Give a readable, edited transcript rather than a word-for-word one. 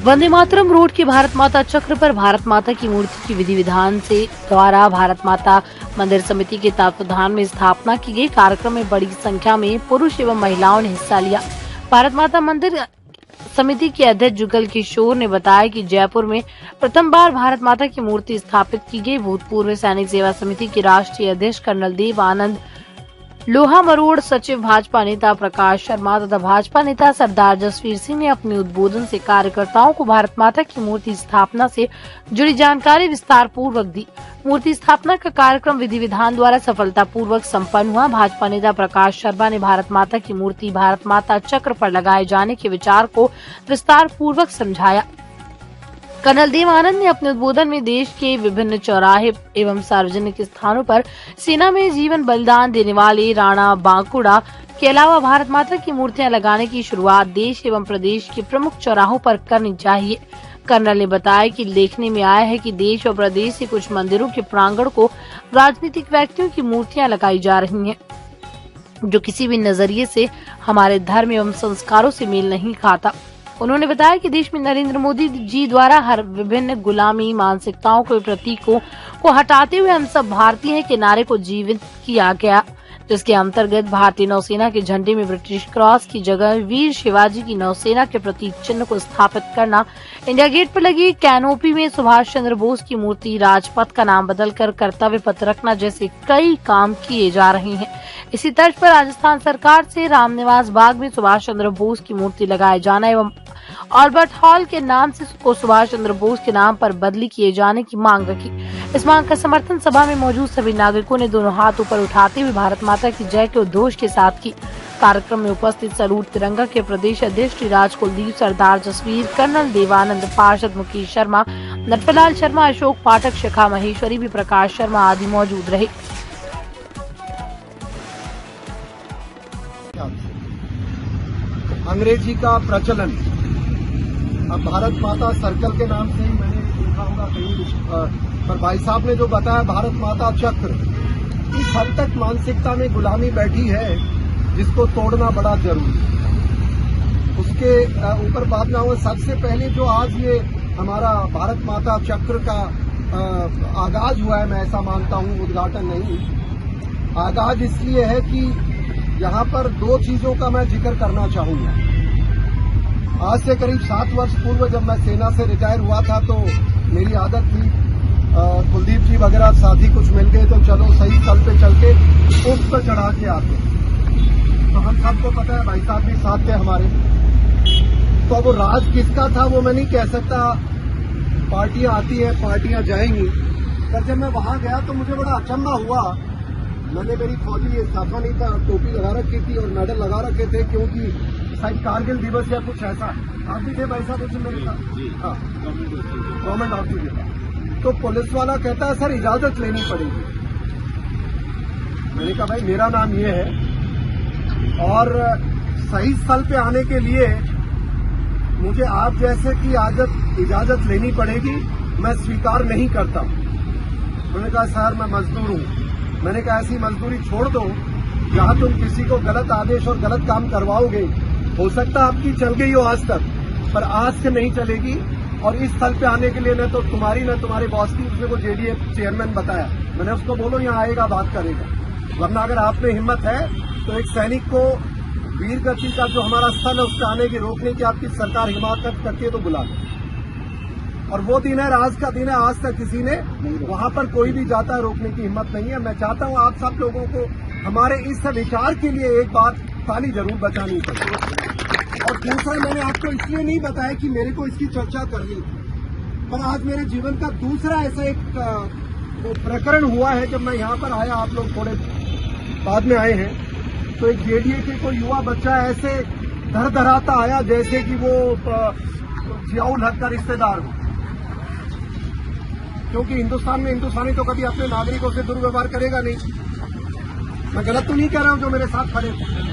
Vande Mataram road के भारत माता चक्र पर भारत माता की मूर्ति की विधि विधान से द्वारा भारत माता मंदिर समिति के तत्वावधान में स्थापना की गई। कार्यक्रम में बड़ी संख्या में पुरुष एवं महिलाओं ने हिस्सा लिया। भारत माता मंदिर समिति के अध्यक्ष जुगल किशोर ने बताया कि जयपुर में प्रथम बार भारत माता की मूर्ति स्थापित की गई। भूतपूर्व सैनिक सेवा समिति के राष्ट्रीय अध्यक्ष कर्नल देव आनंद, लोहा मरोड़ सचिव भाजपा नेता प्रकाश शर्मा तथा भाजपा नेता सरदार जसवीर सिंह ने अपने उद्बोधन से कार्यकर्ताओं को भारत माता की मूर्ति स्थापना से जुड़ी जानकारी विस्तार पूर्वक दी। मूर्ति स्थापना का कार्यक्रम विधि विधान द्वारा सफलतापूर्वक संपन्न हुआ। भाजपा नेता प्रकाश शर्मा ने भारत माता की मूर्ति भारत माता चक्र पर लगाए जाने के विचार को विस्तार पूर्वक समझाया। कर्नल देव आनंद ने अपने उद्बोधन में देश के विभिन्न चौराहे एवं सार्वजनिक स्थानों पर सेना में जीवन बलिदान देने वाले राणा बांकुड़ा के अलावा भारत माता की मूर्तियां लगाने की शुरुआत देश एवं प्रदेश के प्रमुख चौराहों पर करनी चाहिए। कर्नल ने बताया कि देखने में आया है कि देश और प्रदेश से कुछ मंदिरों के प्रांगण को राजनीतिक व्यक्तियों की मूर्तियां लगाई जा रही हैं, जो किसी भी नजरिए से हमारे धर्म एवं संस्कारों से मेल नहीं खाता। उन्होंने बताया कि देश में नरेंद्र मोदी जी द्वारा हर विभिन्न गुलामी मानसिकताओं के प्रतीकों को हटाते हुए हम सब भारतीय हैं के नारे को जीवित किया गया, जिसके अंतर्गत भारतीय नौसेना के झंडे में ब्रिटिश क्रॉस की जगह वीर शिवाजी की नौसेना के प्रतीक चिन्ह को स्थापित करना, इंडिया गेट पर लगी कैनोपी में सुभाष चंद्र बोस की मूर्ति, राजपथ का नाम बदलकर कर्तव्य पथ रखना जैसे कई काम किए जा रहे हैं। इसी तर्ज पर राजस्थान सरकार से रामनिवास बाग में सुभाष चंद्र बोस की मूर्ति लगाए जाना एवं अल्बर्ट हॉल के नाम से को सुभाष चंद्र बोस के नाम पर बदली किए जाने की मांग रखी। इस मांग का समर्थन सभा में मौजूद सभी नागरिकों ने दोनों हाथ ऊपर उठाते हुए भारत माता की जय के उद्घोष के साथ की। कार्यक्रम में उपस्थित सलूट तिरंगा के प्रदेश अध्यक्ष श्री राज कुलदीप, सरदार जसवीर, कर्नल देवानंद, पार्षद मुकेश शर्मा, नटवरलाल शर्मा, अशोक पाठक, शिखा महेश्वरी भी, प्रकाश शर्मा आदि मौजूद रहे। अंग्रेजी का प्रचलन अब भारत माता सर्कल के नाम से ही मैंने देखा होगा कहीं, पर भाई साहब ने जो बताया भारत माता चक्र, इस हद तक मानसिकता में गुलामी बैठी है जिसको तोड़ना बड़ा जरूरी है। उसके ऊपर बात ना हो, सबसे पहले जो आज ये हमारा भारत माता चक्र का आगाज हुआ है, मैं ऐसा मानता हूँ, उद्घाटन नहीं, आगाज इसलिए है कि यहाँ पर दो चीजों का मैं जिक्र करना चाहूंगा। आज से करीब 7 वर्ष पूर्व जब मैं सेना से रिटायर हुआ था तो मेरी आदत थी, कुलदीप जी वगैरह साथी कुछ मिल गए तो चलो सही स्थल पे चल के उस पर चढ़ा के आते। तो हम सबको पता है, भाई साहब भी साथ थे हमारे। तो वो राज किसका था वो मैं नहीं कह सकता, पार्टियां आती है पार्टियां जाएंगी, पर जब मैं वहां गया तो मुझे बड़ा अचंभा हुआ। मैंने मेरी फौजी साफा नहीं था, टोपी लगा रखी थी और मेडल लगा रखे थे, क्योंकि शायद कारगिल दिवस या कुछ ऐसा। आप भी थे भाई साहब उसमें मेरे साथ? हाँ, गवर्नमेंट ऑफिसर था। तो पुलिस वाला कहता है सर इजाजत लेनी पड़ेगी। मैंने कहा भाई मेरा नाम ये है और सही स्थल पे आने के लिए मुझे आप जैसे की इजाजत लेनी पड़ेगी, मैं स्वीकार नहीं करता। मैंने कहा सर मैं मजदूर हूँ। मैंने कहा ऐसी मजदूरी छोड़ दो जहां तुम किसी को गलत आदेश और गलत काम करवाओगे। हो सकता आपकी चल गई हो आज तक, पर आज से नहीं चलेगी। और इस स्थल पे आने के लिए न तो तुम्हारी न तुम्हारे बॉस की, उसने को जेडीए चेयरमैन बताया, मैंने उसको बोलो यहाँ आएगा बात करेगा, वरना अगर आप में हिम्मत है तो एक सैनिक को वीर गति का जो हमारा स्थल है उससे आने की रोकने की आपकी सरकार हिमाकत करती है तो बुला लो। और वो दिन है, आज का दिन है, आज तक किसी ने वहां पर कोई भी जाता है रोकने की हिम्मत नहीं है। मैं चाहता हूं आप सब लोगों को हमारे इस विचार के लिए एक बात ताली जरूर बचानी चाहिए। और दूसरा मैंने आपको इसलिए नहीं बताया कि मेरे को इसकी चर्चा करनी थी, पर आज मेरे जीवन का दूसरा ऐसा एक प्रकरण हुआ है। जब मैं यहाँ पर आया, आप लोग थोड़े बाद में आए हैं, तो एक जेडीए के कोई युवा बच्चा ऐसे धड़धड़ाता आया जैसे कि वो जियाउल हक का रिश्तेदार हो, क्योंकि हिंदुस्तान में हिंदुस्तानी तो कभी अपने नागरिकों से दुर्व्यवहार करेगा नहीं। मैं गलत तो नहीं कह रहा हूं, जो मेरे साथ खड़े थे